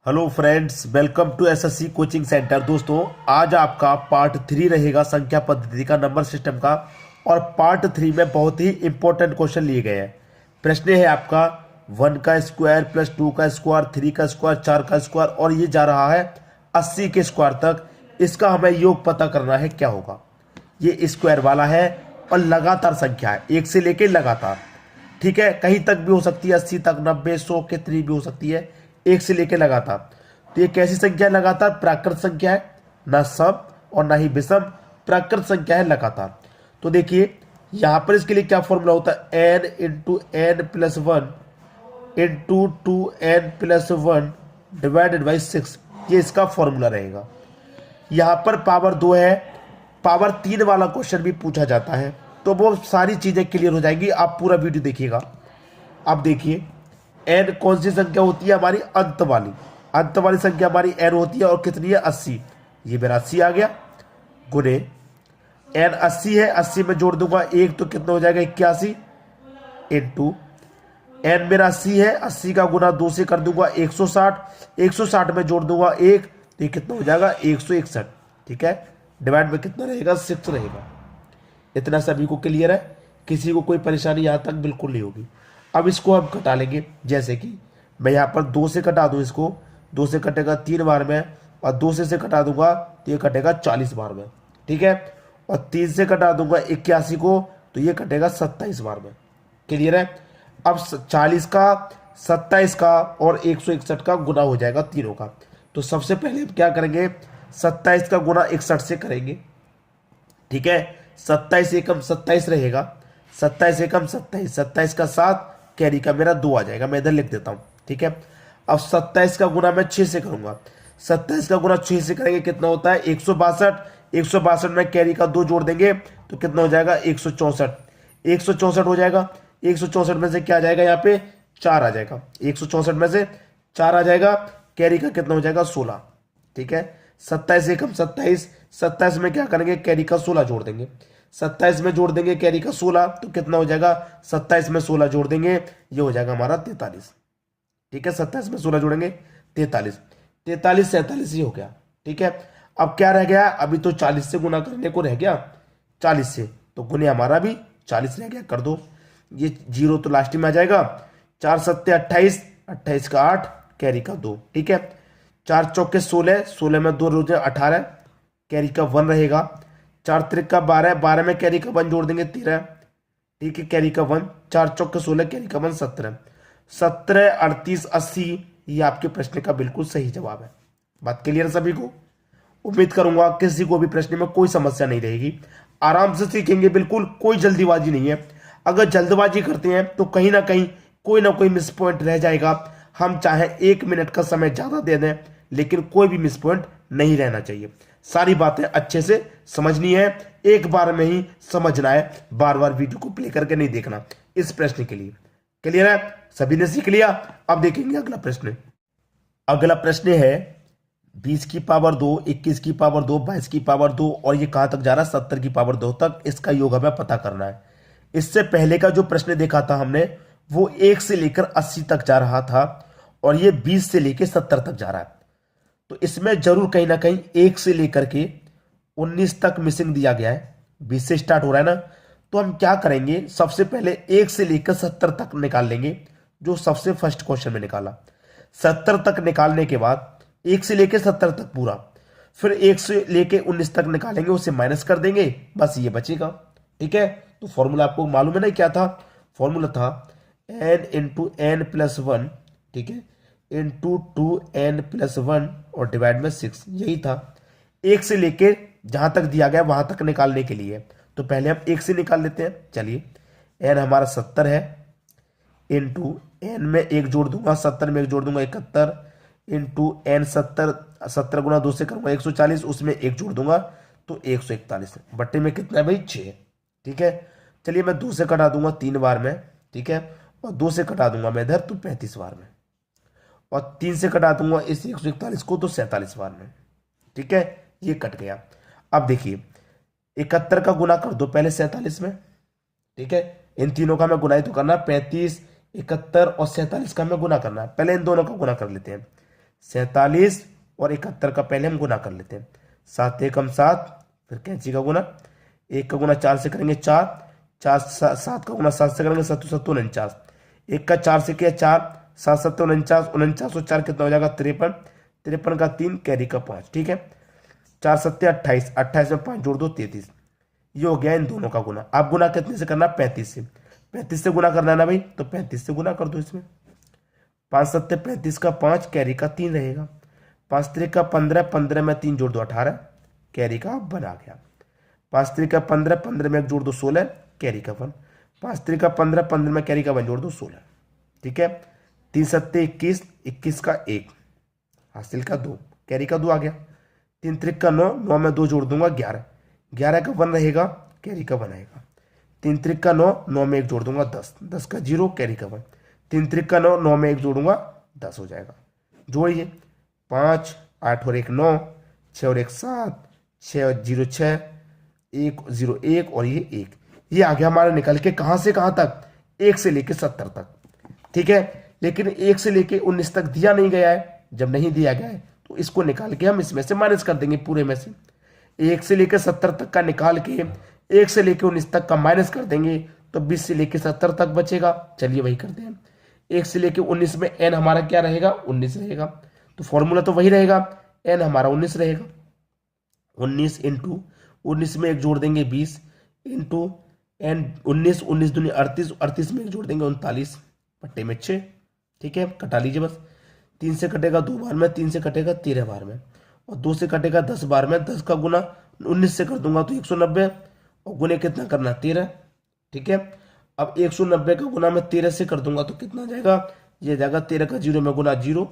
Hello friends, welcome to SSC coaching centre. दोस्तों, आज आपका पार्ट 3 रहेगा संख्या पद्धति का, नंबर सिस्टम का। और पार्ट 3 में बहुत ही इंपॉर्टेंट क्वेश्चन लिए गए हैं। प्रश्न है आपका 1 का स्क्वायर प्लस 2 का स्क्वायर, 3 का स्क्वायर, 4 का स्क्वायर और ये जा रहा है 80 के स्क्वायर तक। इसका हमें योग पता करना है, क्या होगा। ये स्क्वायर वाला है और लगातार संख्या है, एक से लेके लगातार। ठीक है, कहीं तक भी हो सकती है, 80 तक, 90, 100, कितनी भी हो सकती है, एक से लेके लगातार। तो ये कैसी संख्या है? लगातार प्राकृत संख्या है, ना सम और ना ही विषम, प्राकृत संख्या है लगातार। तो देखिए यहां पर इसके लिए क्या फॉर्मूला होता है, n into n plus one into 2n plus one divided by 6। ये इसका फॉर्मूला रहेगा। यहां पर पावर 2 है, पावर 3 वाला क्वेश्चन भी पूछा जाता है, तो वो सारी चीजें क्लियर हो जाएंगी। आप पूरा वीडियो देखिएगा। अब देखिए n कौन सी संख्या होती है? हमारी अंत वाली संख्या हमारी n होती है, और कितनी है? 80। ये मेरा 80 आ गया, गुने n 80 है, 80 में जोड़ दूंगा एक, तो कितना हो जाएगा? 81 इंटू n मेरा 80 है, 80 का गुना 2 से कर दूंगा 160, 160 में जोड़ दूंगा एक, तो ये कितना हो जाएगा? 161। ठीक है, डिवाइड में कितना रहेगा? 6 रहेगा। इतना सभी को क्लियर है? किसी को कोई परेशानी यहां तक बिल्कुल नहीं होगी। अब इसको हम कटा लेंगे, जैसे कि मैं यहाँ पर 2 से कटा दूं, इसको 2 से कटेगा 3 बार में, और 2 से कटा दूंगा तो ये कटेगा 40 बार में। ठीक है, और 3 से कटा दूंगा 81 को, तो ये कटेगा 27 बार में। क्लियर है? अब 40 का, 27 का और 161 का गुना हो जाएगा तीनों का। तो सबसे पहले हम क्या करेंगे? 27 का गुना 61 से करेंगे। ठीक है, 27 एकम 27 रहेगा, 27 एकम 27, 27 का 7, कैरी का मेरा 2 आ जाएगा। मैं इधर लिख देता हूं। ठीक है, अब 27 का गुना मैं 6 से करूंगा। 27 का गुना 6 से करेंगे, कितना होता है? 162। 162 में कैरी का 2 जोड़ देंगे तो कितना हो जाएगा? 164। 164 हो जाएगा। 164 में से क्या आ जाएगा? यहाँ पे 4 आ जाएगा। 164 में से 4 आ जाएगा, कैरी का कितना हो जाएगा? 16। ठीक है, 27 एकम 27, 27 में क्या करेंगे? कैरी का 16 जोड़ देंगे। 27 में जोड़ देंगे कैरी का 16, तो कितना हो जाएगा? 27 में 16 जोड़ देंगे, ये हो जाएगा हमारा 43। ठीक है, 27 में 16 जोड़ेंगे 43, 43 47 ही हो गया। ठीक है, अब क्या रह गया? अभी तो 40 से गुना करने को रह गया, 40 से, तो गुने हमारा भी 40 रह गया, कर दो। ये 0 तो लास्ट में आ जाएगा। 4 सत्ते 28, 28 का 8, कैरी का 2। ठीक है, 4 चौके 16, 16 में 2 रोजे 18, कैरी का 1 रहेगा। 4 त्रिक का 12, 12 में कैरी का 1 जोड़ देंगे 13। ठीक है, कैरी का 1, 4 चौके 16, कैरी का 1 17, 17 38 80। ये आपके प्रश्न का बिल्कुल सही जवाब है। बात क्लियर सभी को? उम्मीद करूंगा किसी को भी प्रश्न में कोई समस्या नहीं रहेगी। आराम से सीखेंगे, बिल्कुल कोई जल्दीबाजी नहीं है। अगर जल्दबाजी करते हैं तो कहीं ना कोई मिस पॉइंट रह जाएगा। हम चाहे 1 मिनट का समय ज्यादा दे दें, लेकिन कोई भी मिस पॉइंट नहीं रहना चाहिए। सारी बातें अच्छे से समझनी है, एक बार में ही समझना है, बार बार वीडियो को प्ले करके नहीं देखना। इस प्रश्न के लिए क्लियर है? सभी ने सीख लिया? अब देखेंगे अगला प्रश्न। अगला प्रश्न है 20 की पावर 2, 21 की पावर 2, 22 की पावर 2, और ये कहां तक जा रहा है? 70 की पावर 2 तक। इसका योग हमें पता करना है। इससे पहले का जो प्रश्न देखा था हमने, वो 1 से लेकर 80 तक जा रहा था, और ये 20 से लेकर 70 तक जा रहा है। तो इसमें जरूर कहीं ना कहीं 1 से लेकर के 19 तक मिसिंग दिया गया है। 20 से स्टार्ट हो रहा है ना, तो हम क्या करेंगे? सबसे पहले 1 से लेकर 70 तक निकाल लेंगे, जो सबसे फर्स्ट क्वेश्चन में निकाला। 70 तक निकालने के बाद 1 से लेकर 70 तक पूरा, फिर 1 से लेकर 19 तक निकालेंगे, उसे माइनस कर देंगे, बस ये बचेगा। ठीक है, तो फॉर्मूला आपको मालूम है ना क्या था? फॉर्मूला था n इंटू एन प्लस 1, ठीक है, इंटू 2n प्लस 1 और डिवाइड में 6। यही था 1 से लेके जहां तक दिया गया वहां तक निकालने के लिए। तो पहले हम 1 से निकाल लेते हैं। चलिए, n हमारा 70 है, इंटू n में 1 जोड़ दूंगा, 70 में 1 जोड़ दूंगा 71, इंटू n 70, 70 गुना 2 से करूंगा 140, उसमें 1 जोड़ दूंगा तो 141। बट्टे में कितना है भाई? 6। ठीक है, चलिए मैं 2 से कटा दूंगा 3 बार में। ठीक है, और 2 से कटा दूंगा मैं इधर तो 35 बार में, और 3 से कटा दूंगा इस 141 को तो 47 बार में। ठीक है, ये कट गया। अब देखिए 71 का गुना कर दो पहले 47 में। ठीक है, इन तीनों का मैं गुना ही तो करना, 35, 71 और 47 का मैं गुना करना है। पहले इन दोनों का गुना कर लेते हैं। 47 और 71 का पहले हम गुना कर लेते हैं। 7 एकम 7, फिर कैंची का गुना, 1 का गुना 4 से करेंगे 4, 7 का गुना 7 से करेंगे 7 7 49, 1 का 4 से किया 4, 7 7 49, 49 और 4 कितना हो जाएगा 53, 53 का 3, कैरी का 5। ठीक है, 4 7 28, 28 में 5 जोड़ दो 33। ये हो गया इन दोनों का गुना। आप गुना कितने से करना, 35 से। 35 से गुना करना है ना भाई, तो 35 से गुना कर दो इसमें। 5 7 35 का 5, कैरी का 3 रहेगा। 5 3 का 15, 15 में 3 जोड़ दो 18, कैरी का 1 आ गया। 5 3 का 15, 15 में 1 जोड़ दो 16, कैरी का 1। 5 3 का 15, 15 में कैरी का 1 जोड़ दो 16। ठीक है, 3 7 21, 21 का 1, हासिल का 2, कैरी का 2 आ गया। 3 3 का 9, 9 में 2 जोड़ दूंगा 11, 11 का 1 रहेगा, कैरी का 1 आएगा। 3 3 का 9, 9 में 1 जोड़ दूंगा 10, 10 का 0, कैरी का 1। 3 3 का 9, 9 में 1 जोड़ूंगा 10 हो जाएगा। जोड़िए, 5 8 और 1 9, 6 और 1 7, 6 और 0 6, 1 0 1 और ये 1। ये आ गया हमारा निकल के कहाँ से कहाँ तक, 1 से लेके 70 तक। ठीक है, लेकिन 1 से लेके 19 तक दिया नहीं गया है। जब नहीं दिया गया है तो इसको निकाल के हम इसमें से माइनस कर देंगे, पूरे में से 1 से लेकर 70 तक का निकाल के 1 से लेकर 19 तक का माइनस कर देंगे, तो 20 से लेकर 70 तक बचेगा। चलिए वही करते हैं। 1 से लेकर 19 में n हमारा क्या रहेगा, 19 रहेगा, तो फॉर्मूला तो वही रहेगा, n हमारा 19 रहेगा। 19 इंटू 19 में 1 जोड़ देंगे 20, इंटू n 19, 19 दूनी 38, 38 में 1 जोड़ देंगे 39, पट्टे में 6। ठीक है, कटा लीजिए बस। 3 से कटेगा 2 बार में, 3 से कटेगा 13 बार में, और 2 से कटेगा 10 बार में। 10 का गुना 19 से कर दूंगा तो 190, और गुने कितना करना, 13। ठीक है, अब 190 का गुना मैं 13 से कर दूंगा तो कितना जाएगा, ये जाएगा 13 का 0 में गुना 0,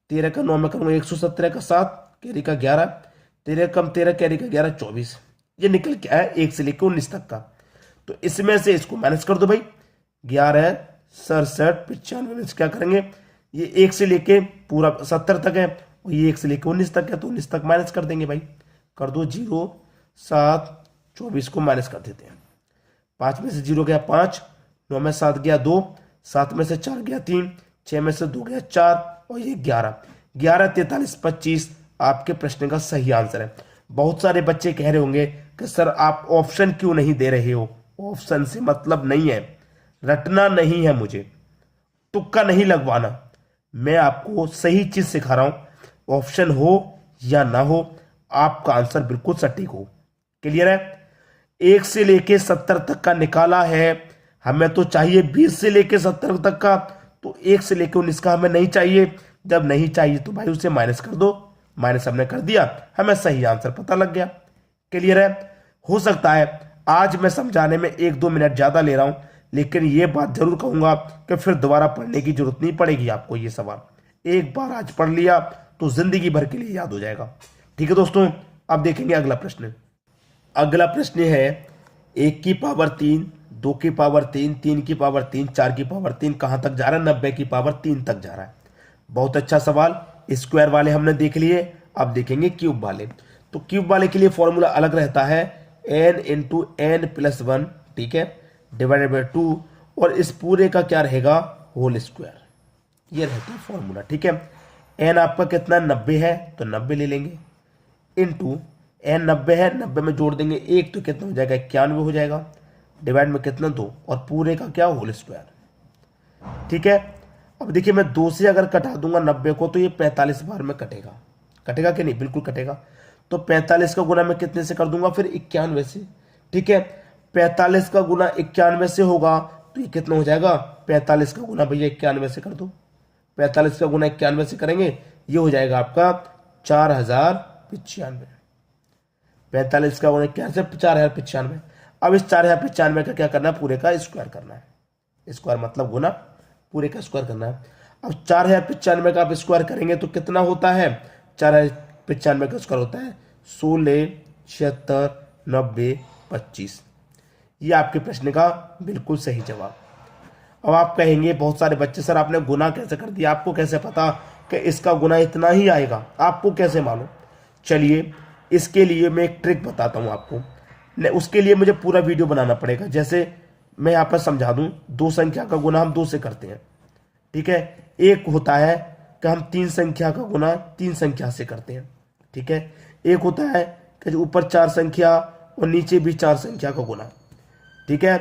13 का 9 में करूंगा 117 का 7, कैरी का 11, 13 कम 13, कैरी का 11 24। ये निकल के आया 1 से लेकर 19 तक का। तो इसमें से इसको माइनस कर दो भाई, 11 67 95 में क्या करेंगे, ये 1 से लेके पूरा 70 तक है, और ये 1 से लेके 19 तक है, तो 19 तक माइनस कर देंगे भाई। कर दो 0 7 24 को माइनस कर देते हैं। 5 में से 0 गया 5, 9 में 7 गया 2, 7 में से 4 गया 3, 6 में से 2 गया 4, और ये 11 11 43 25 आपके प्रश्न का सही आंसर है। बहुत सारे बच्चे कह रहे होंगे कि सर आप ऑप्शन क्यों नहीं दे रहे हो। ऑप्शन से मतलब नहीं है, रटना नहीं है, मुझे तुक्का नहीं लगवाना। मैं आपको सही चीज सिखा रहा हूं, ऑप्शन हो या ना हो आपका आंसर बिल्कुल सटीक हो। क्लियर है, 1 से लेके 70 तक का निकाला है, हमें तो चाहिए 20 से लेके 70 तक का, तो 1 से लेके 19 का हमें नहीं चाहिए। जब नहीं चाहिए तो भाई उसे माइनस कर दो, माइनस हमने कर दिया, हमें सही आंसर पता लग गया। क्लियर है, हो सकता है आज मैं समझाने में 1-2 मिनट ज्यादा ले रहा हूं, लेकिन यह बात जरूर कहूंगा कि फिर दोबारा पढ़ने की जरूरत नहीं पड़ेगी आपको। ये सवाल एक बार आज पढ़ लिया तो जिंदगी भर के लिए याद हो जाएगा। ठीक है दोस्तों, अब देखेंगे अगला प्रश्न। अगला प्रश्न है 1 की पावर 3, 2 की पावर 3, 3 की पावर 3, 4 की पावर 3 कहां तक जा रहा है, 90 की पावर 3 तक जा रहा है। बहुत अच्छा सवाल। स्क्वायर वाले हमने देख लिए, अब देखेंगे क्यूब वाले। तो क्यूब वाले के लिए फॉर्मूला अलग रहता है, n इंटू एन प्लस 1, ठीक है, डिवाइडेड बाई 2, और इस पूरे का क्या रहेगा, होल स्क्वायर। ये रहता है फॉर्मूला। ठीक है, n आपका कितना 90 है तो 90 ले लेंगे, इंटू n 90 है, 90 में जोड़ देंगे 1 तो कितना हो जाएगा 91 हो जाएगा, डिवाइड में कितना 2, और पूरे का क्या होल स्क्वायर। ठीक है, अब देखिए मैं 2 से अगर कटा दूंगा 90 को तो ये 45 बार में कटेगा, कटेगा कि नहीं, बिल्कुल कटेगा। तो 45 का गुना मैं कितने से कर दूंगा, फिर 91 से। ठीक है, 45 का गुना 91 से होगा तो ये कितना हो जाएगा, 45 का गुना भैया 91 से कर दो, 45 का गुना 91 से करेंगे ये हो जाएगा आपका 4095। 45 का गुना 91 से 4095। अब इस 4095 का क्या करना है, पूरे का स्क्वायर करना है। स्क्वायर मतलब गुना, पूरे का स्क्वायर करना है। अब 4095 का आप स्क्वायर करेंगे तो कितना होता है, 4095 का स्क्वायर होता है 16 76 90 25। ये आपके प्रश्न का बिल्कुल सही जवाब। अब आप कहेंगे बहुत सारे बच्चे, सर आपने गुना कैसे कर दिया, आपको कैसे पता कि इसका गुना इतना ही आएगा, आपको कैसे मालूम। चलिए इसके लिए मैं एक ट्रिक बताता हूं आपको, उसके लिए मुझे पूरा वीडियो बनाना पड़ेगा। जैसे मैं यहाँ पर समझा दूं, 2 संख्या का गुना हम 2 से करते हैं। ठीक है, एक होता है कि हम 3 संख्या का गुना 3 संख्या से करते हैं। ठीक है, एक होता है कि जो ऊपर 4 संख्या और नीचे भी 4 संख्या का गुना। ठीक है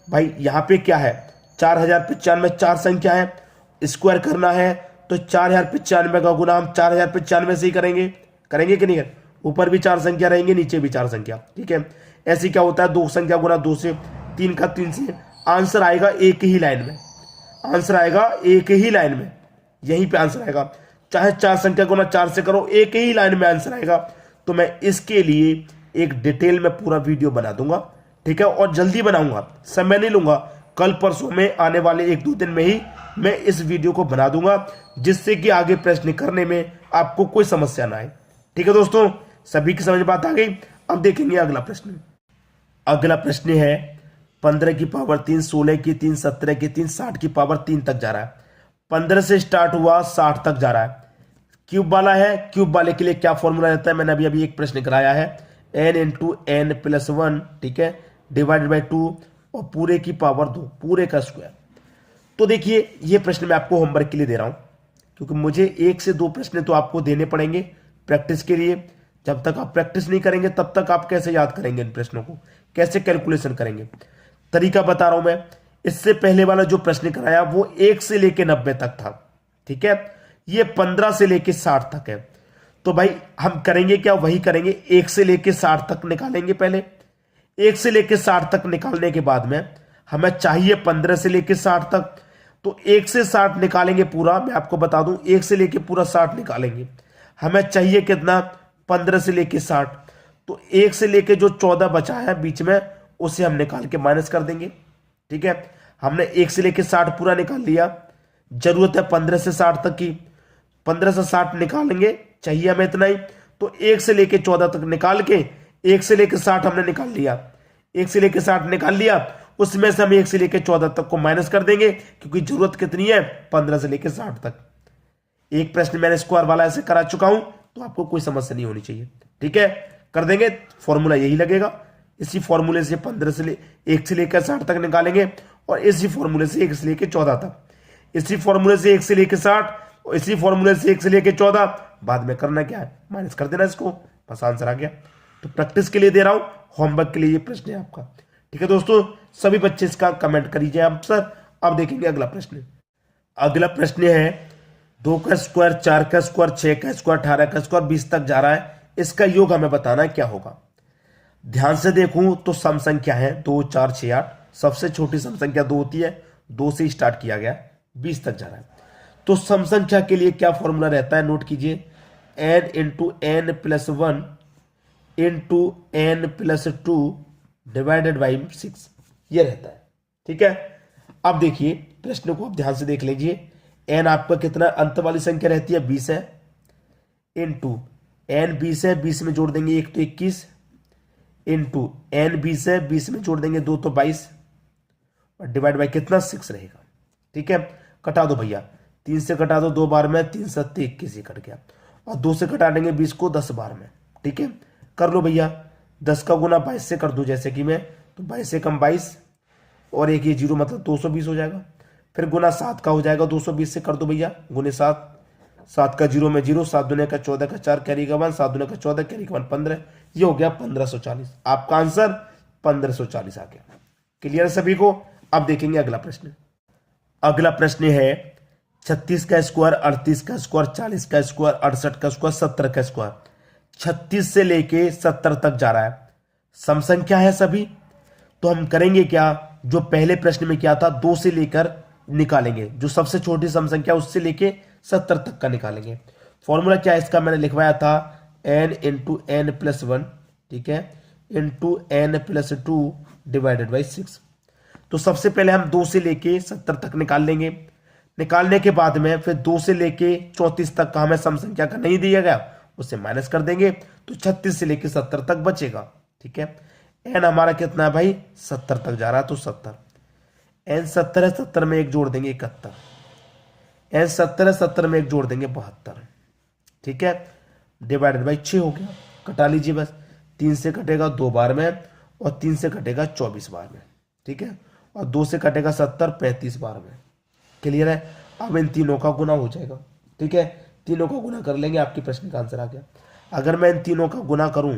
भाई, यहाँ पे क्या है, 4095 4 संख्या है, स्क्वायर करना है तो 4095 का गुना हम 4095 से ही करेंगे कि नहीं? ऊपर भी 4 संख्या रहेंगे, नीचे भी 4 संख्या। ठीक है, ऐसे क्या होता है, 2 संख्या गुना 2 से, 3 का 3 से, आंसर आएगा एक ही लाइन में, आंसर आएगा एक ही लाइन में, यहीं पे आंसर आएगा। चाहे 4 संख्या गुना 4 से करो, एक ही लाइन में आंसर आएगा। तो मैं इसके लिए एक डिटेल में पूरा वीडियो बना दूंगा। ठीक है, और जल्दी बनाऊंगा, समय नहीं लूंगा, कल परसों में आने वाले 1-2 दिन में ही मैं इस वीडियो को बना दूंगा, जिससे कि आगे प्रश्न करने में आपको कोई समस्या ना आए। ठीक है दोस्तों, सभी की समझ बात आ गई। अब देखेंगे अगला प्रश्न। अगला प्रश्न है 15 की पावर 3, 16 की 3, 17 की 3, 60 की पावर 3 तक जा रहा है। 15 से स्टार्ट हुआ, 60 तक जा रहा है। क्यूब वाला है, क्यूब वाले के लिए क्या फॉर्मूला रहता है, मैंने अभी एक प्रश्न कराया है, n इंटू एन प्लस 1, ठीक है, डिवाइडेड बाई 2 और पूरे की पावर 2, पूरे का स्क्वायर। तो देखिए, ये प्रश्न मैं आपको होमवर्क के लिए दे रहा हूं, क्योंकि मुझे 1 से 2 प्रश्न तो आपको देने पड़ेंगे प्रैक्टिस के लिए। जब तक आप प्रैक्टिस नहीं करेंगे तब तक आप कैसे याद करेंगे इन प्रश्नों को, कैसे कैलकुलेशन करेंगे। तरीका बता रहा हूं मैं। इससे पहले वाला जो प्रश्न कराया वो 1 से लेके 90 तक था। ठीक है, ये 15 से लेके 60 तक है। तो भाई हम करेंगे क्या, वही करेंगे, 1 से लेके 60 तक निकालेंगे। पहले 1 से लेके 60 तक निकालने के बाद में हमें चाहिए 15 से लेके 60 तक। तो 1 से 60 निकालेंगे पूरा, मैं आपको बता दूं, 1 से लेके पूरा 60 निकालेंगे। हमें चाहिए कितना, 15 से लेके 60। तो 1 से लेके जो 14 बचा है बीच में, उसे हम निकाल के माइनस कर देंगे। ठीक है, हमने 1 से लेके 60 पूरा निकाल लिया, जरूरत है 15 से 60 तक की। 15 से 60 निकालेंगे, चाहिए हमें इतना ही। तो 1 से लेके 14 तक निकाल के 1 से लेके 60 हमने निकाल लिया, 1 से लेके 60 निकाल लिया, उसमें से हम 1 से लेके 14 तक को माइनस कर देंगे, क्योंकि जरूरत कितनी है, 15 से लेके 60 तक। एक प्रश्न मैंने स्क्वायर वाला ऐसे करा चुका हूं, तो आपको कोई समस्या नहीं होनी चाहिए। ठीक है, कर देंगे, फॉर्मूला यही लगेगा। इसी फॉर्मूले से 1 से लेकर 60 तक निकालेंगे, और इसी फॉर्मूले से 1 से लेकर 14 तक, इसी फॉर्मूले से 1 से लेकर 60, और इसी फॉर्मूले से 1 से लेकर 14। बाद में करना क्या है, माइनस कर देना इसको, बस आंसर आ गया। तो प्रैक्टिस के लिए दे रहा हूं, होमवर्क के लिए ये प्रश्न है आपका। ठीक है दोस्तों, सभी बच्चे इसका कमेंट करिए आंसर। अब देखेंगे अगला प्रश्न। अगला प्रश्न है 2 का स्क्वायर, 4 का स्क्वायर, 6 का स्क्वायर, 18 का स्क्वायर, 20 तक जा रहा है। इसका योग हमें बताना है क्या होगा। ध्यान से देखूं तो सम संख्या है 2, 4, 6, 8। सबसे छोटी सम संख्या 2 होती है, 2 से स्टार्ट किया गया, 20 तक जा रहा है। तो सम संख्या के लिए क्या फॉर्मूला रहता है, नोट कीजिए, n into n plus 1 into n plus 2 divided by 6, ये रहता है। ठीक है, अब देखिए प्रश्न को आप ध्यान से देख लीजिए। n आपका कितना अंत वाली संख्या रहती है, 20 है, इंटू n 20 है, 20 में जोड़ देंगे 1 तो 21, इंटू n 20 है, 20 में जोड़ देंगे 2 तो 22, और डिवाइड बाई कितना, 6 रहेगा। ठीक है, कटा दो भैया, 3 से कटा दो 2 बार में, 3 7 21 ही कट गया, और 2 से कटा देंगे 20 को 10 बार में। ठीक है, कर लो भैया, 10 का गुना 22 से कर दो, जैसे कि मैं, तो 22 से कम 22, और एक ये 0 मतलब 220 हो जाएगा। फिर गुना 7 का हो जाएगा, 220 से कर दो भैया, गुने 7, 7 का 0 में 0, 7 दुनिया का 14 का 4 कैरी का 1, 7 दुनिया का 14 कैरी का 1 15, ये हो गया 1540। आपका आंसर 1540 आ गया। क्लियर है सभी को। अब देखेंगे अगला प्रश्न। अगला प्रश्न है 36 का स्क्वायर, 38 का स्क्वायर, 40 का स्क्वायर, 68 का स्क्वायर, 70 का स्क्वायर। 36 से लेके 70 तक जा रहा है, सम संख्या है सभी। तो हम करेंगे क्या, जो पहले प्रश्न में क्या था, 2 से लेकर निकालेंगे, जो सबसे छोटी सम संख्या उससे लेके 70 तक का निकालेंगे। फॉर्मूला क्या है इसका, मैंने लिखवाया था, n इंटू एन प्लस 1, ठीक है, into n plus 2 divided by 6। तो सबसे पहले हम 2 से लेके 70 तक निकाल लेंगे। निकालने के बाद में फिर 2 से लेके 34 तक का हमें सम संख्या का नहीं दिया गया, उसे माइनस कर देंगे, तो 36 से लेके 70 तक बचेगा। ठीक है, एन हमारा कितना है भाई, 70 तक जा रहा है, तो 70, एन 70 है, 70 में 1 जोड़ देंगे 71, एन 70 है, 70 में 1 जोड़ देंगे 72। ठीक है, डिवाइडेड बाई 6 हो गया, कटा लीजिए बस, 3 से कटेगा 2 बार में, और 3 से कटेगा 24 बार में। ठीक है, और 2 से कटेगा 70 35 बार में। क्लियर है, अब इन तीनों का गुना हो जाएगा। ठीक है, तीनों का गुना कर लेंगे, आपके प्रश्न का आंसर आ गया। अगर मैं इन तीनों का गुना करूं,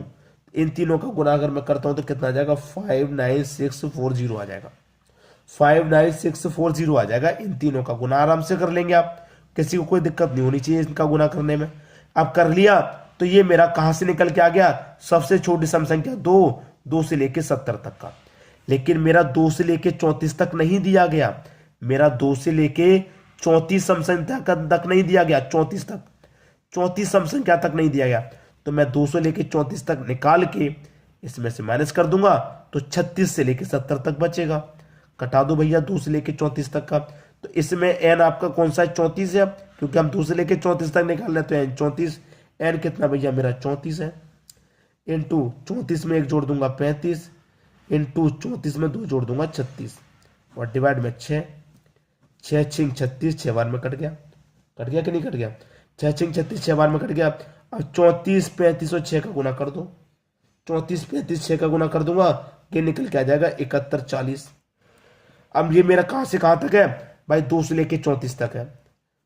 इन तीनों का गुना अगर मैं करता हूं तो कितना आ जाएगा, 59640 आ जाएगा, 59640 आ जाएगा। इन तीनों का गुना आराम से कर लेंगे आप, किसी को कोई दिक्कत नहीं होनी चाहिए इनका गुना करने में। अब कर लिया तो ये मेरा कहां से निकल के आ गया, सबसे छोटी सम संख्या 2 से लेके 70 तक का। लेकिन मेरा 2 से लेके 34 तक नहीं दिया गया, मेरा 2 से लेके 34 सम संख्या तक नहीं दिया गया, 34 तक, 34 सम संख्या तक नहीं दिया गया। तो मैं 2 से लेके 34 तक निकाल के इसमें से माइनस कर दूंगा तो 36 से लेके 70 तक बचेगा। कटा दो भैया 2 से लेके 34 तक का। तो इसमें एन आपका कौन सा है, 34 है, क्योंकि हम 2 से लेके 34 तक निकाल रहे हैं, तो एन 34, एन कितना भैया मेरा 34 है, इंटू 34 में 1 जोड़ दूंगा 35, इंटू 34 में 2 जोड़ दूंगा 36, और डिवाइड में 6, 6 छिंग 36, 6 बार में कट गया, कट गया कि नहीं कट गया, 6 छिंग 36, 6 बार में कट गया। अब 34, 35 और 6 का गुना कर दो, 34, 35, 6 का गुना कर दूंगा, ये निकल के आ जाएगा 71, 40। अब ये मेरा कहां से कहां तक है भाई, 2 से लेके 34 तक है,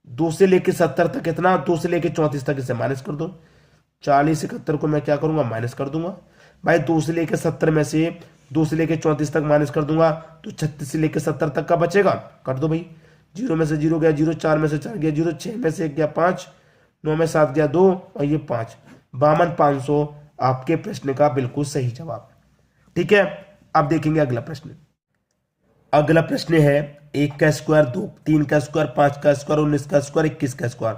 2 से लेके 70 तक कितना, 2 से लेके 34 तक, इसे माइनस कर दो, 40, 71 को मैं क्या करूंगा, माइनस कर दूंगा भाई। 2 से लेके 70 में से 2 से लेके 34 तक माइनस कर दूंगा तो 36 से लेके 70 तक का बचेगा। कर दो भाई, 0 में से 0 गया 0, 4 में से 4 गया 0, 6 में से 1 गया 5, 9 में 7 गया 2, और ये 5, 52,500 आपके प्रश्न का बिल्कुल सही जवाब। ठीक है, अब देखेंगे अगला प्रश्न। अगला प्रश्न है 1 का स्क्वायर, 2, 3 का स्क्वायर, 5 का स्क्वायर, 19 का स्क्वायर, 21 का स्क्वायर।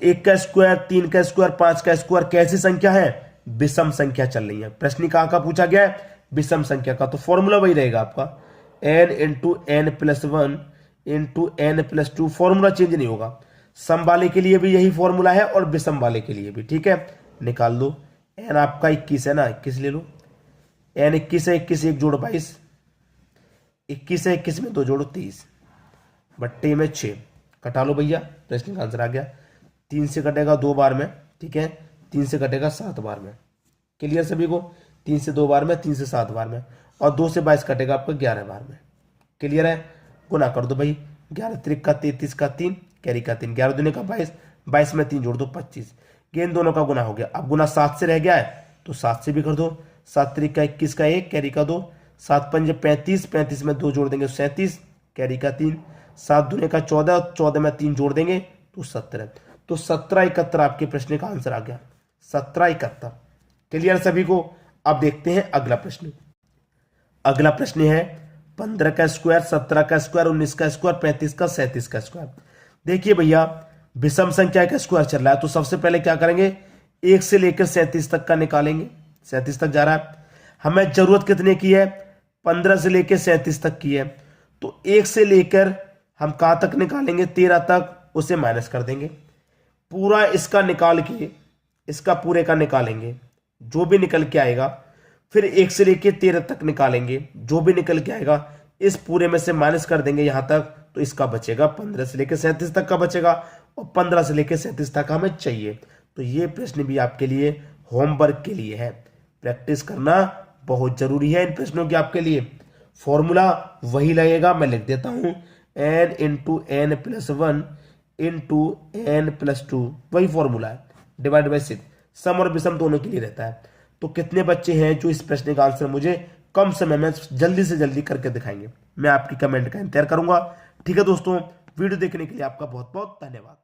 1 का स्क्वायर, 3 का स्क्वायर, 5 का स्क्वायर कैसी संख्या है, विषम संख्या चल रही है। प्रश्न कहां का पूछा गया है, विषम संख्या का। तो फॉर्मूला वही रहेगा आपका, n into n plus 1 into n plus 2, formula change नहीं होगा। सम वाले के लिए भी यही फॉर्मूला है और विषम वाले के लिए भी। ठीक है, निकाल लो, n आपका 21 है ना, 21 ले लो, n 21 है, 21 1 जोड़ 22, 21 है, 21 में 2 जोड़ो 23, बट्टे में 6, कटा लो भैया, प्रश्न का आंसर आ गया। 3 से कटेगा 2 बार में, ठीक है, 3 से कटेगा 7 बार में, क्लियर सभी को, 3 से 2 बार में, 3 से 7 बार में, और 2 से 22 कटेगा आपका 11 बार में, क्लियर है। गुना कर दो भाई, 11 त्रिक का 33 का 3, कैरी का 3, 11 दूने का 22, 22 में 3 जोड़ दो 25, ये इन दोनों का गुना हो गया। अब गुना 7 से रह गया है तो 7 से भी कर दो, 7 त्रिक का 21 का 1, कैरी का 2, 7 पंजे 35, 35 में 2 जोड़ देंगे 37, कैरी का 3, 7 दूने का 14, 14 में 3 जोड़ देंगे तो 17। तो 1771 आपके प्रश्न का आंसर आ गया, 1771, क्लियर सभी को। अब देखते हैं अगला प्रश्न। अगला प्रश्न है 15 का स्क्वायर, 17 का स्क्वायर, 19 का स्क्वायर, 35 का, 37 का स्क्वायर। देखिए भैया विषम संख्या का स्क्वायर चल रहा है, तो सबसे पहले क्या करेंगे, 1 से लेकर 37 तक का निकालेंगे, 37 तक जा रहा है। हमें जरूरत कितने की है, 15 से लेकर 37 तक की है, तो 1 से लेकर हम कहां तक निकालेंगे, 13 तक, उसे माइनस कर देंगे, पूरा इसका निकाल के इसका पूरे का निकालेंगे, जो भी निकल के आएगा, फिर 1 से लेके 13 तक निकालेंगे, जो भी निकल के आएगा इस पूरे में से माइनस कर देंगे यहां तक, तो इसका बचेगा 15 से लेके 37 तक का बचेगा, और 15 से लेके 37 तक हमें चाहिए। तो ये प्रश्न भी आपके लिए होमवर्क के लिए है, प्रैक्टिस करना बहुत जरूरी है इन प्रश्नों की आपके लिए। फॉर्मूला वही लगेगा, मैं लिख देता हूं, n into n plus 1 into n plus 2, वही फॉर्मूला है, डिवाइड बाई 6, सम और विषम दोनों के लिए रहता है। तो कितने बच्चे हैं जो इस प्रश्न का आंसर मुझे कम समय में जल्दी से जल्दी करके दिखाएंगे, मैं आपकी कमेंट का इंतजार करूंगा। ठीक है दोस्तों, वीडियो देखने के लिए आपका बहुत बहुत धन्यवाद।